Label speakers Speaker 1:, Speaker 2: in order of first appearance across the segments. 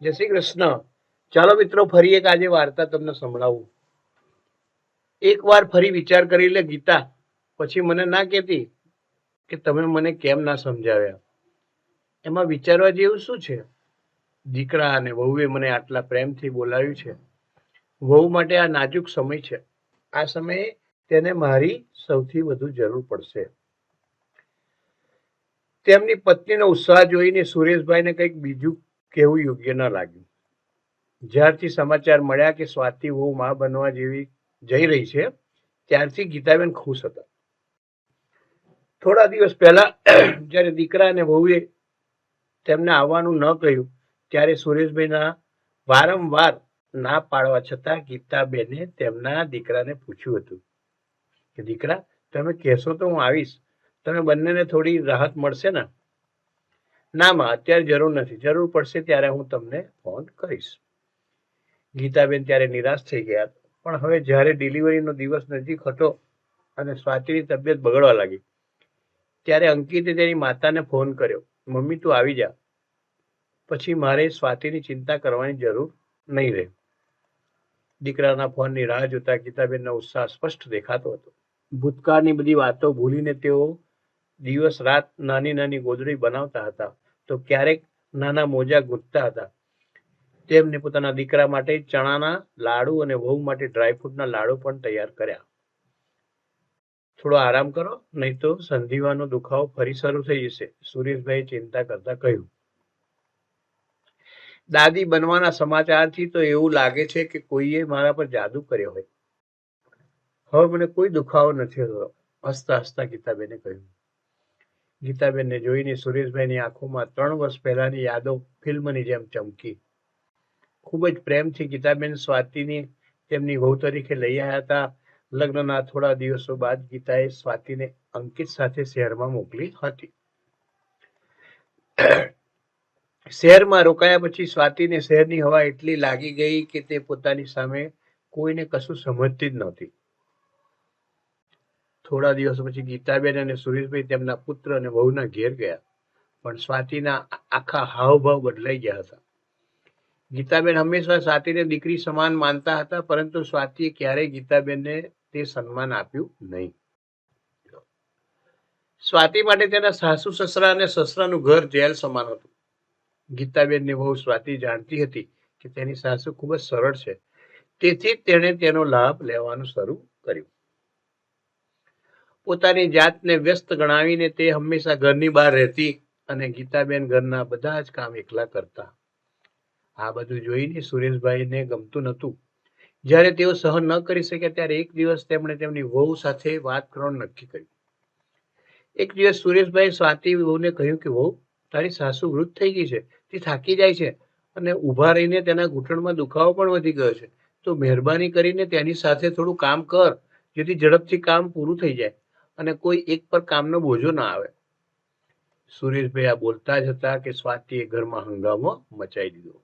Speaker 1: જય શ્રી કૃષ્ણ. ચાલો મિત્રો, ફરી એક આજે વાર્તા તમને સંભળાવું. એક વાર ફરી વિચાર કરી લે ગીતા, પછી મને ના કહેતી કે તમે મને કેમ ના સમજાવ્યા. એમાં વિચારવા જેવું શું છે? દીકરા અને વહુએ મને આટલા પ્રેમથી બોલાવ્યું છે. વહુ માટે આ નાજુક સમય છે. આ સમયે તેને મારી સૌથી વધુ જરૂર પડશે. તેમની પત્નીનો ઉત્સાહ જોઈને સુરેશભાઈને કંઈક બીજું કહેવું યોગ્ય ન લાગ્યું. જ્યારથી સમાચાર મળ્યા કે સ્વાતિ વહુ માં બનવા જઈ રહી છે, ત્યારથી ગીતાબેન ખુશ હતા. થોડા દિવસ પહેલા જ્યારે દીકરા અને વહુએ તેમને આવવાનું ન કહ્યું, ત્યારે સુરેશભાઈના વારંવાર ના પાડવા છતાં ગીતાબેને તેમના દીકરાને પૂછ્યું હતું કે દીકરા, તમે કહેશો તો હું આવીશ. તમે બંનેને થોડી રાહત મળશે ને? ના માં, અત્યારે જરૂર નથી. જરૂર પડશે ત્યારે હું તમને ફોન કરીશ. ગીતાબેન ત્યારે નિરાશ થઈ ગયા. પણ હવે જ્યારે ડિલિવરીનો દિવસ નજીક હતો અને સ્વાતિની તબિયત બગડવા લાગી, ત્યારે અંકિતે તેની માતાને ફોન કર્યો. મમ્મી, તું આવી જા, પછી મારે સ્વાતિની ચિંતા કરવાની જરૂર નહીં રહે. દીકરાના ફોનની રાહ જોતા ગીતાબેનનો ઉત્સાહ સ્પષ્ટ દેખાતો હતો. ભૂતકાળની બધી વાતો ભૂલીને તેઓ દિવસ રાત નાની નાની ગોદડી બનાવતા હતા, તો ક્યારેક નાના મોજા ગૂંથતા હતા. તેમને પોતાના દીકરા માટે ચણાના લાડુ અને વહુ માટે ડ્રાયફ્રૂટના લાડુ પણ તૈયાર કર્યા. થોડો આરામ કરો, નહીં તો સંધિવાનો દુખાવો ફરી શરૂ થઈ જશે, સુરેશભાઈ ચિંતા કરતા કહ્યું. દાદી બનવાના સમાચારથી તો એવું લાગે છે કે કોઈએ મારા પર જાદુ કર્યો હોય. હવે મને કોઈ દુખાવો નથી થતો, હસતા હસતા ગીતાબેને કહ્યું. ગીતાબેનને જોઈને સુરેશભાઈની આંખોમાં 3 વર્ષ પહેલાની યાદો ફિલ્મની જેમ ચમકી. ખૂબ જ પ્રેમથી ગીતાબેન સ્વાતિને તેમની વહુ તરીકે લઈ આવ્યા હતા. લગ્નના થોડા દિવસો બાદ ગીતાએ સ્વાતિને અંકિત સાથે શહેરમાં મોકલી હતી. શહેરમાં રોકાયા પછી સ્વાતિને શહેરની હવા એટલી લાગી ગઈ કે તે પોતાની સામે કોઈને કશું સમજતી જ નહોતી. થોડા દિવસો પછી ગીતાબેન અને સુરેશભાઈ તેમના પુત્ર અને વહુના ઘેર ગયા, પણ સ્વાતિના આખા હાવભાવ બદલાઈ ગયા હતા. ગીતાબેન હંમેશા સ્વાતિને દીકરી સમાન માનતા હતા, પરંતુ સ્વાતિએ ક્યારેય ગીતાબેનને તે સન્માન આપ્યું નહીં. સ્વાતિ માટે તેના સાસુ સસરા અને સસરાનું ઘર જેલ સમાન હતું. ગીતાબેનની વહુ સ્વાતિ જાણતી હતી કે તેની સાસુ ખૂબ જ સરળ છે, તેથી તેણે તેનો લાભ લેવાનું શરૂ કર્યું. પોતાની જાતને વ્યસ્ત ગણાવીને તે હંમેશા ઘરની બહાર રહેતી અને ગીતાબેન ઘરના બધા જ કામ એકલા કરતા. આ બધું જોઈને સુરેશભાઈને ગમતું નહોતું. જ્યારે તેઓ સહન ન કરી શક્યા ત્યારે એક દિવસ તેમણે તેમની વહુ સાથે વાત કરવાનું નક્કી કર્યું. એક દિવસ સુરેશભાઈ સ્વાતિ વહુને કહ્યું કે વહુ, તારી સાસુ વૃદ્ધ થઈ ગઈ છે, તે થાકી જાય છે અને ઊભા રહીને તેના ઘૂંટણમાં દુખાવો પણ વધી ગયો છે. તો મહેરબાની કરીને તેની સાથે થોડું કામ કર, જેથી ઝડપથી કામ પૂરું થઈ જાય અને કોઈ એક પર કામનો બોજો ના આવે. સુરેશભાઈ આ બોલતા જ હતા કે સ્વાતિએ ઘરમાં હંગામો મચાવી દીધો.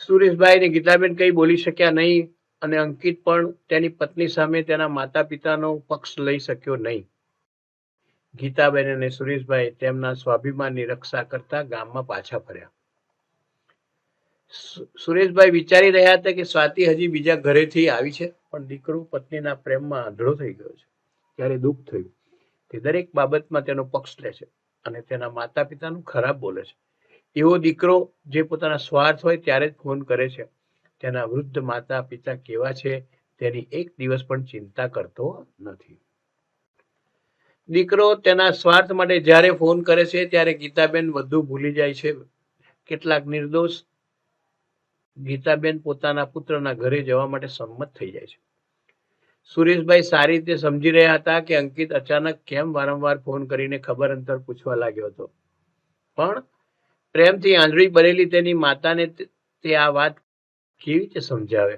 Speaker 1: સુરેશભાઈ અને ગીતાબેન કંઈ બોલી શક્યા નહીં અને અંકિત પણ તેની પત્ની સામે તેના માતા પિતાનો પક્ષ લઈ શક્યો નહીં. ગીતાબેન અને સુરેશભાઈ તેમના સ્વાભિમાનની રક્ષા કરતા ગામમાં પાછા ફર્યા. સુરેશભાઈ વિચારી રહ્યા હતા કે સ્વાતિ હજી બીજા ઘરેથી આવી છે, પણ દીકરો પત્નીના પ્રેમમાં આંધળો થઈ ગયો છે. ત્યારે દુઃખ થયું. તે દરેક બાબતમાં તેનો પક્ષ લે છે અને તેના માતા પિતાનું ખરાબ બોલે છે. એવો દીકરો જે પોતાના સ્વાર્થ હોય ત્યારે જ ફોન કરે છે. તેના વૃદ્ધ માતા પિતા કેવા છે તેની એક દિવસ પણ ચિંતા કરતો નથી. દીકરો તેના સ્વાર્થ માટે જ્યારે ફોન કરે છે ત્યારે ગીતાબેન બધું ભૂલી જાય છે. કેટલાક નિર્દોષ ગીતાબેન પોતાના પુત્રના ઘરે જવા માટે સંમત થઈ જાય છે. સુરેશભાઈ સારી રીતે સમજી રહ્યા હતા કે અંકિત અચાનક કેમ વારંવાર ફોન કરીને ખબર અંતર પૂછવા લાગ્યો હતો, પણ પ્રેમથી આંધળી બનેલી તેની માતાને તે આ વાત કેવી રીતે સમજાવે.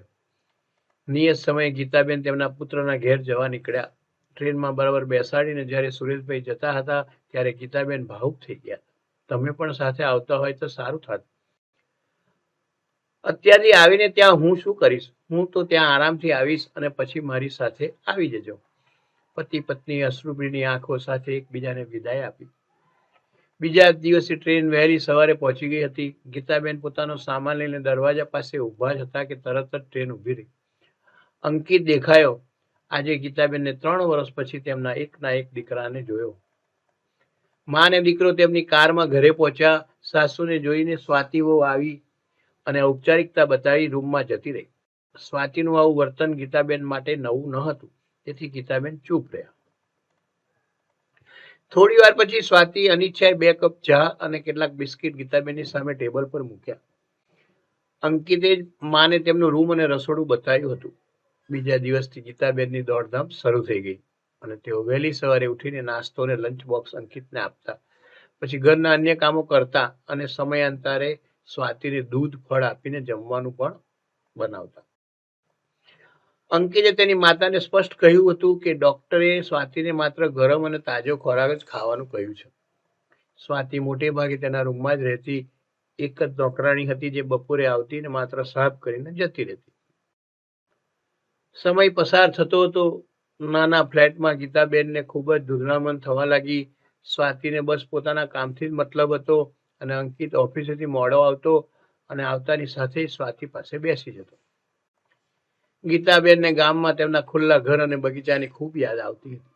Speaker 1: નિયત સમયે ગીતાબેન તેમના પુત્રના ઘેર જવા નીકળ્યા. ટ્રેનમાં બરાબર બેસાડીને જ્યારે સુરેશભાઈ જતા હતા ત્યારે ગીતાબેન ભાવુક થઈ ગયા. તમે પણ સાથે આવતા હોય તો સારું થાત. અત્યારથી આવીને ત્યાં હું શું કરીશ? હું તો ત્યાં આરામથી આવીશ અને પછી મારી સાથે આવી જજો. પતિ પત્ની અશ્રુભીની આંખો સાથે એકબીજાને વિદાય આપી. બીજા દિવસે ટ્રેન વહેલી સવારે પહોંચી ગઈ હતી. ગીતાબેન પોતાનો સામાન લઈને દરવાજા પાસે ઊભા જ હતા કે તરત જ ટ્રેન ઊભી રહી. અંકિત દેખાયો. આજે ગીતાબેનને 3 વર્ષ પછી તેમના એકના એક દીકરાને જોયો. મા અને દીકરો તેમની કારમાં ઘરે પહોંચ્યા. સાસુને જોઈને સ્વાતિ વહુ આવી અને ઔપચારિકતા બતાવી રૂમમાં જતી રહી. સ્વાતિનું આવું વર્તન ગીતાબેન માટે નવું ન હતું, તેથી ગીતાબેન ચૂપ રહ્યા. થોડી વાર પછી સ્વાતિ અનિચ્છાએ 2 કપ ચા અને કેટલાક બિસ્કિટ ગીતાબેનની સામે ટેબલ પર મૂક્યા. અંકિતે માને તેમનું રૂમ અને રસોડું બતાવ્યું હતું. બીજા દિવસથી ગીતાબેનની દોડધામ શરૂ થઈ ગઈ અને તેઓ વહેલી સવારે ઉઠીને નાસ્તો અને લંચ બોક્સ અંકિતને આપતા, પછી ઘરના અન્ય કામો કરતા અને સમયાંતરે સ્વાતિને દૂધ ફળ આપીને જમવાનું પણ બનાવતા. અંકિતે તેની માતાને સ્પષ્ટ કહ્યું હતું કે ડોક્ટરે સ્વાતિને માત્ર ગરમ અને તાજો ખોરાક જ ખાવાનું કહ્યું છે. સ્વાતિ મોટે ભાગે તેના રૂમમાં જ રહેતી એક જ નોકરાણી હતી, જે બપોરે આવતી અને માત્ર સાફ કરીને જતી રહેતી. સમય પસાર થતો હતો. નાના ફ્લેટમાં ગીતાબેનને ખૂબ જ ધૂંધળામણ થવા લાગી. સ્વાતિને બસ પોતાના કામથી જ મતલબ હતો અને અંકિત ઓફિસેથી મોડો આવતો અને આવતાની સાથે સ્વાતિ પાસે બેસી જતો. ગીતાબેનને ગામમાં તેમના ખુલ્લા ઘર અને બગીચાની ખૂબ યાદ આવતી હતી,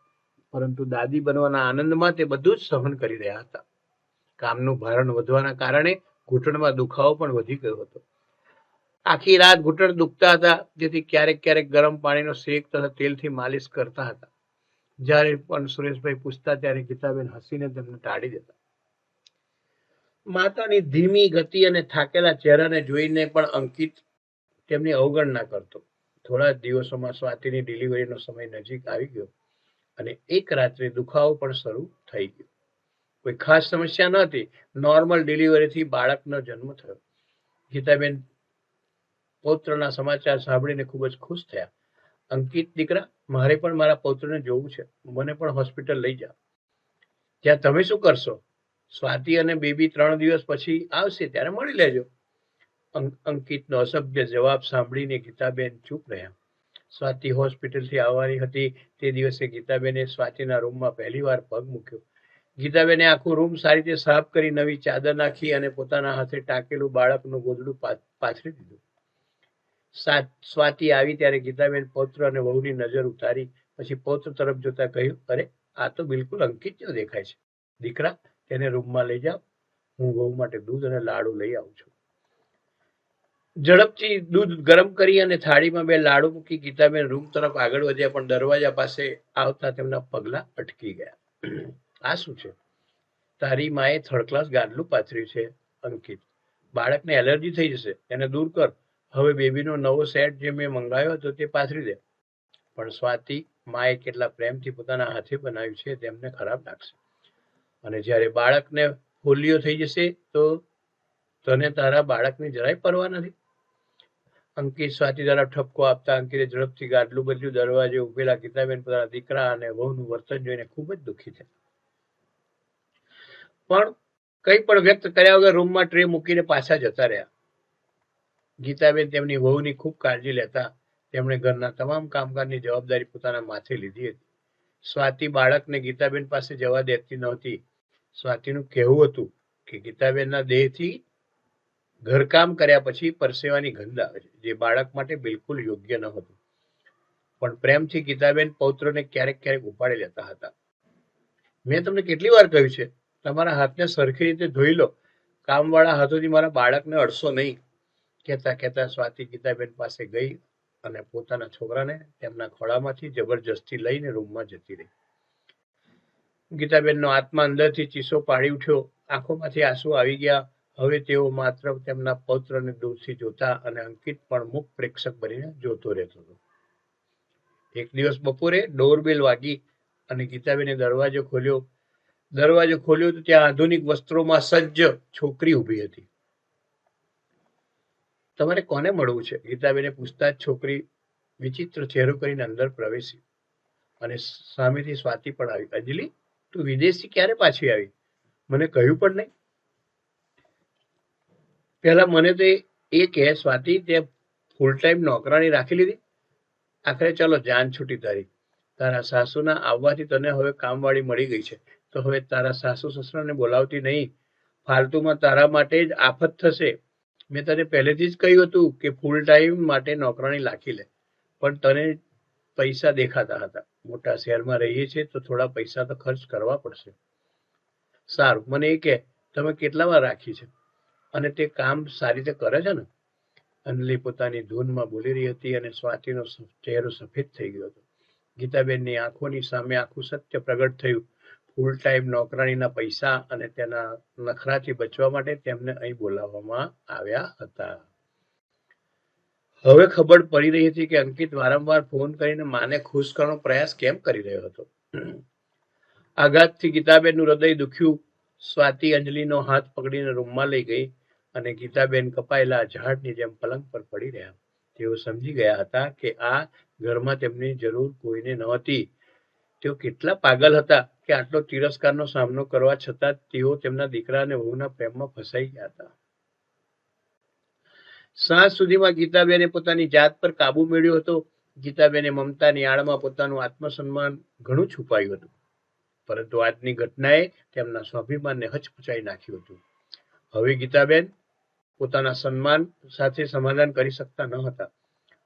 Speaker 1: પરંતુ દાદી બનવાના આનંદમાં તે બધું જ સહન કરી રહ્યા હતા. કામનું ભારણ વધવાના કારણે ઘૂંટણમાં દુખાવો પણ વધી ગયો હતો. આખી રાત ઘૂંટણ દુખતા હતા, જેથી ક્યારેક ક્યારેક ગરમ પાણીનો શેક તથા તેલથી માલિશ કરતા હતા. જ્યારે પણ સુરેશભાઈ પૂછતા ત્યારે ગીતાબેન હસીને તેમને ટાળી દેતા. માતાની ધીમી ગતિ અને થાકેલા ચહેરાને જોઈને પણ અંકિત તેમની અવગણના કરતો. થોડા જ દિવસોમાં સ્વાતિની ડિલિવરીનો સમય નજીક આવી ગયો અને એક રાત્રે દુખાવો પણ શરૂ થઈ ગયો. કોઈ ખાસ સમસ્યા ન હતી. નોર્મલ ડિલિવરીથી બાળકનો જન્મ થયો. ગીતાબેન પૌત્રના સમાચાર સાંભળીને ખૂબ જ ખુશ થયા. અંકિત, દીકરા, મારે પણ મારા પૌત્રને જોવું છે. મને પણ હોસ્પિટલ લઈ જાઓ. ત્યાં તમે શું કરશો? સ્વાતિ અને બેબી 3 દિવસ પછી આવશે, ત્યારે મળી લેજો. અંકિતનો અસભ્ય જવાબ સાંભળીને ગીતાબેન ચૂપ રહ્યા. સ્વાતિ હોસ્પિટલથી આવવાની હતી તે દિવસે ગીતાબેને સ્વાતિના રૂમમાં પહેલીવાર પગ મૂક્યો. ગીતાબેને આખું રૂમ સારી રીતે સાફ કરી, નવી ચાદર નાખી અને પોતાના હાથે ટાંકેલું બાળકનું ગોદડું પાથરી દીધું. સ્વાતિ આવી ત્યારે ગીતાબેન પૌત્ર અને વહુની નજર ઉતારી, પછી પૌત્ર તરફ જોતા કહ્યું, અરે, આ તો બિલકુલ અંકિત જેવો દેખાય છે. દીકરા, તેને રૂમમાં લઈ જાઓ. હું વહુ માટે દૂધ અને લાડુ લઈ આવું છું. ઝડપથી દૂધ ગરમ કરી અને થાળીમાં 2 લાડુ મૂકી ગીતાબેન રૂમ તરફ આગળ વધ્યા, પણ દરવાજા પાસે આવતા તેમના પગલા અટકી ગયા. આ શું છે? તારી માએ થર્ડ ક્લાસ ગાદલું પાથર્યું છે, અંકિત. બાળકને એલર્જી થઈ જશે, એને દૂર કર. હવે બેબીનો નવો સેટ જે મેં મંગાવ્યો હતો તે પાથરી દે. પણ સ્વાતિ, માએ કેટલા પ્રેમથી પોતાના હાથે બનાવ્યું છે, તેમને ખરાબ લાગશે. અને જ્યારે બાળકને પોલિયો થઈ જશે તો તને તારા બાળકની જરાય પરવા નથી. અંકિત સ્વાતિ તરફ ઠપકો આપતા અંકિતે ઝડપથી ગાદલું બદલ્યું. દરવાજે ઉભેલા ગીતાબેન પોતાના દીકરા અને વહુનું વર્તન જોઈને ખૂબ જ દુઃખી થયા, પણ કંઈ પણ વ્યક્ત કર્યા વગર રૂમમાં ટ્રે મૂકીને પાછા જતા રહ્યા. ગીતાબેન તેમની વહુની ખૂબ કાળજી લેતા. તેમણે ઘરના તમામ કામકાજની જવાબદારી પોતાના માથે લીધી હતી. સ્વાતિ બાળકને ગીતાબેન પાસે જવા દેતી નહોતી. સ્વાતિનું કહેવું હતું કે ગીતાબેનના દેહથી ઘરકામ કર્યા પછી પરસેવાની ગંધ આવે છે, જે બાળક માટે બિલકુલ યોગ્ય ન હતું. પણ પ્રેમથી ગીતાબેન પૌત્રને ક્યારેક ક્યારેક ઉપાડી લેતા હતા. મેં તમને કેટલી વાર કહ્યું છે, તમારા હાથને સરખી રીતે ધોઈ લો. કામવાળા હાથોથી મારા બાળકને અડશો નહીં. કહેતા કહેતા સ્વાતિ ગીતાબેન પાસે ગઈ અને પોતાના છોકરાને તેમના ખોળામાંથી જબરજસ્તી લઈને રૂમમાં જતી રહી. ગીતાબેનનો આત્મા અંદરથી ચીસો પાડી ઉઠ્યો. આંખોમાંથી આંસુ આવી ગયા. હવે તેઓ માત્ર તેમના પૌત્રને દૂરથી જોતા અને અંકિત પણ મુખ પ્રેક્ષક બનીને જોતો રહેતો હતો. એક દિવસ બપોરે ડોરબેલ વાગી અને ગીતાબેને દરવાજો ખોલ્યો. તો ત્યાં આધુનિક વસ્ત્રોમાં સજ્જ છોકરી ઊભી હતી. તમારે કોને મળવું છે? ગીતાબેને પૂછતા જ છોકરી વિચિત્ર ચહેરો કરીને અંદર પ્રવેશી અને સામેથી સ્વાતિ પણ આવી. અંજલિ, તું વિદેશથી ક્યારે પાછી આવી? મને કહ્યું પણ નહીં. પહેલા મને તો એ કહે, સ્વાતિ, તે ફૂલ ટાઈમ નોકરાણી રાખી લીધી? આખરે ચાલો, જાન છૂટી તારી. તારા સાસુના આવવાથી તને હવે કામવાળી મળી ગઈ છે, તો હવે તારા સાસુ સસરાને બોલાવતી નહીં, ફાલતુમાં તારા માટે જ આફત થશે. મેં તને પહેલેથી જ કહ્યું હતું કે ફૂલ ટાઈમ માટે નોકરાણી રાખી લે, પણ તને પૈસા દેખાતા હતા. મોટા શહેરમાં રહીએ છીએ તો થોડા પૈસા તો ખર્ચ કરવા પડશે. સારું, મને એ કે તમે કેટલા વાર રાખી છે અને તે કામ સારી રીતે કરે છે ને? અંજલિ પોતાની ધૂનમાં બોલી રહી હતી અને સ્વાતિનો ચહેરો સફેદ થઈ ગયો હતો. ગીતાબેનની આંખોની સામે આખું સત્ય પ્રગટ થયું. ફૂલ ટાઈમ નોકરાણીના પૈસા અને તેના નખરાથી બચવા માટે તેમને અહીં બોલાવવામાં આવ્યા હતા. હવે ખબર પડી રહી હતી કે અંકિત વારંવાર ફોન કરીને માને ખુશ કરવાનો પ્રયાસ કેમ કરી રહ્યો હતો. આઘાતથી ગીતાબેનનું હૃદય દુખ્યું. સ્વાતિ અંજલિનો હાથ પકડીને રૂમમાં લઈ ગઈ અને ગીતાબેન કપાયેલા ઝાડની જેમ પલંગ પર પડી રહ્યા. તેઓ સમજી ગયા હતા કે આ ઘરમાં તેમની જરૂર કોઈને નહોતી. તેઓ કેટલા પાગલ હતા કે આટલો તિરસ્કારનો સામનો કરવા છતાં તેઓ તેમના દીકરા અને વહુના પ્રેમમાં ફસાઈ ગયા હતા. સાંજ સુધીમાં ગીતાબેને પોતાની જાત પર કાબુ મેળવ્યો હતો. ગીતાબેને મમતાની આડમાં પોતાનું આત્મસન્માન ઘણું છુપાયું હતું, પરંતુ આજની ઘટનાએ તેમના સ્વાભિમાનને હચમચાવી નાખ્યું હતું. હવે ગીતાબેન પોતાના સન્માન સાથે સમાધાન કરી શકતા ન હતા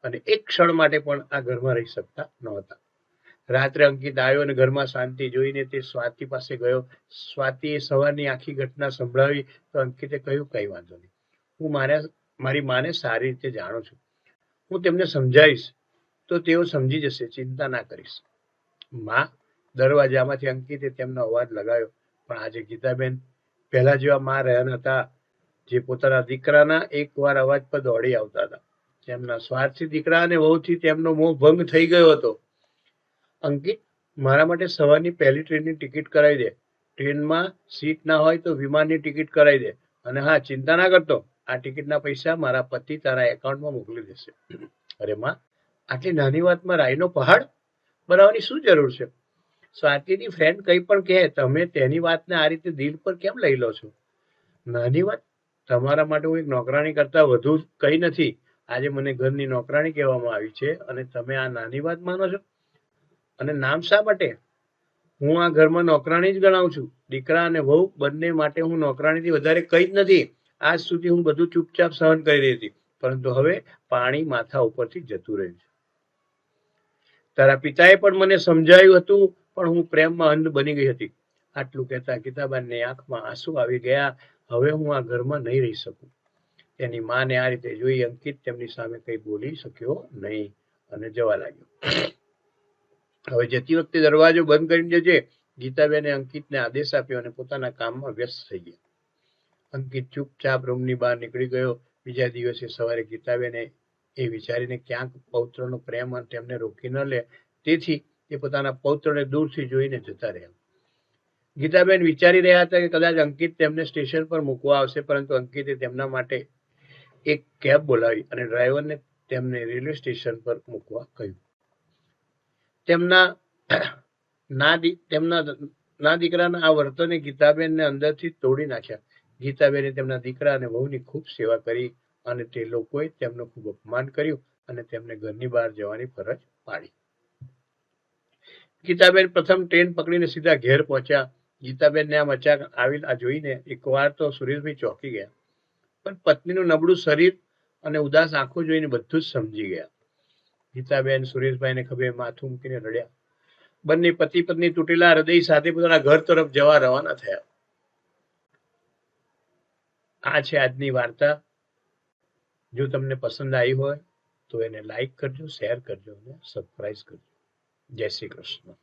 Speaker 1: અને એક ક્ષણ માટે પણ આ ઘરમાં રહી શકતા નહોતા. રાત્રે અંકિત આવ્યો અને ઘરમાં શાંતિ જોઈને તે સ્વાતિ પાસે ગયો. સ્વાતિએ સવારની આખી ઘટના સંભળાવી તો અંકિતે કહ્યું, કઈ વાંધો નહીં, હું મારી માને સારી રીતે જાણું છું, હું તેમને સમજાવીશ તો તેઓ સમજી જશે, ચિંતા ના કરીશ. માં, દરવાજામાંથી અંકિતે તેમનો અવાજ લગાવ્યો. પણ આજે ગીતાબેન પહેલા જેવા માં રહ્યા હતા, જે પોતાના દીકરાના એકવાર અવાજ પર દોડી આવતા હતા. તેમના સ્વાર્થી દીકરા અને વહુથી તેમનો મોહ ભંગ થઈ ગયો હતો. અંકિત, મારા માટે સવારની પહેલી ટ્રેનની ટિકિટ કરાવી દે. ટ્રેનમાં સીટ ના હોય તો વિમાનની ટિકિટ કરાવી દે. અને હા, ચિંતા ના કરતો, આ ટિકિટના પૈસા મારા પતિ તારા એકાઉન્ટમાં મોકલી દેશે. અરે માં, આટલી નાની વાતમાં રાઈનો પહાડ બનાવવાની શું જરૂર છે? સ્વાતિની ફ્રેન્ડ કંઈ પણ કહે, તમે તેની વાતને આ રીતે દિલ પર કેમ લઈ લો છો? નાની વાત? તમારા માટે હું એક નોકરાણી કરતા વધુ કંઈ નથી. આજે મને ઘરની નોકરાણી કહેવામાં આવી છે અને તમે આ નાની વાત માનો છો? અને નામ શા માટે? હું આ ઘરમાં નોકરાણી જ ગણાવું છું. દીકરા અને વહુ બંને માટે હું નોકરાણીથી વધારે કંઈ જ નથી. આજ સુધી હું બધું ચૂપચાપ સહન કરી રહી હતી, પરંતુ હવે પાણી માથા ઉપરથી જતું રહ્યું છે. તારા પિતાએ પણ મને સમજાવ્યું હતું, પણ હું પ્રેમમાં અંધ બની ગઈ હતી. આટલું કહેતા ગીતાબાની આંખમાં આંસુ આવી ગયા. હવે હું આ ઘરમાં નહીં રહી શકું. તેની માને આ રીતે જોઈ અંકિત તેમની સામે કંઈ બોલી શક્યો નહીં અને જવા લાગ્યો. હવે જતી વખતે દરવાજો બંધ કરીને જજે. ગીતાબેને અંકિતને આદેશ આપ્યો અને પોતાના કામમાં વ્યસ્ત થઈ ગયા. અંકિત ચૂપચાપ રૂમની બહાર નીકળી ગયો. બીજા દિવસે સવારે ગીતાબેને એ વિચારીને ક્યાંક પૌત્રનો પ્રેમ તેમને રોકી ન લે, તેથી તે પોતાના પૌત્રને દૂરથી જોઈને જતા રહ્યા. ગીતાબેન વિચારી રહ્યા હતા કે કદાચ અંકિત તેમને સ્ટેશન પર મૂકવા આવશે, પરંતુ અંકિતે તેમના માટે એક કેબ બોલાવી અને ડ્રાઈવરને તેમને રેલવે સ્ટેશન પર મૂકવા કહ્યું. તેમના દીકરાના આ વર્તને ગીતાબેનને અંદરથી તોડી નાખ્યા. ગીતાબેને તેમના દીકરા અને વહુની ખૂબ સેવા કરી અને તે લોકોએ તેમનું ખૂબ અપમાન કર્યું અને તેમને ઘરની બહાર જવાની ફરજ પાડી. ગીતાબેન પ્રથમ ટ્રેન પકડીને સીધા ઘેર પહોંચ્યા. ગીતાબેનને આમ અચાનક આ જોઈને એકવાર તો સુરેશભાઈ ચોંકી ગયા, પણ પત્નીનું નબળું શરીર અને ઉદાસ આંખો જોઈને બધું જ સમજી ગયા. ગીતાબેન સુરેશભાઈને ખભે માથું મૂકીને રડ્યા. બંને પતિ પત્ની તૂટેલા હૃદય સાથે પોતાના ઘર તરફ જવા રવાના થયા. આ છે આજની વાર્તા. જો તમને પસંદ આવી હોય તો એને લાઈક કરજો, શેર કરજો અને સબસ્ક્રાઇબ કરજો. જય શ્રી કૃષ્ણ.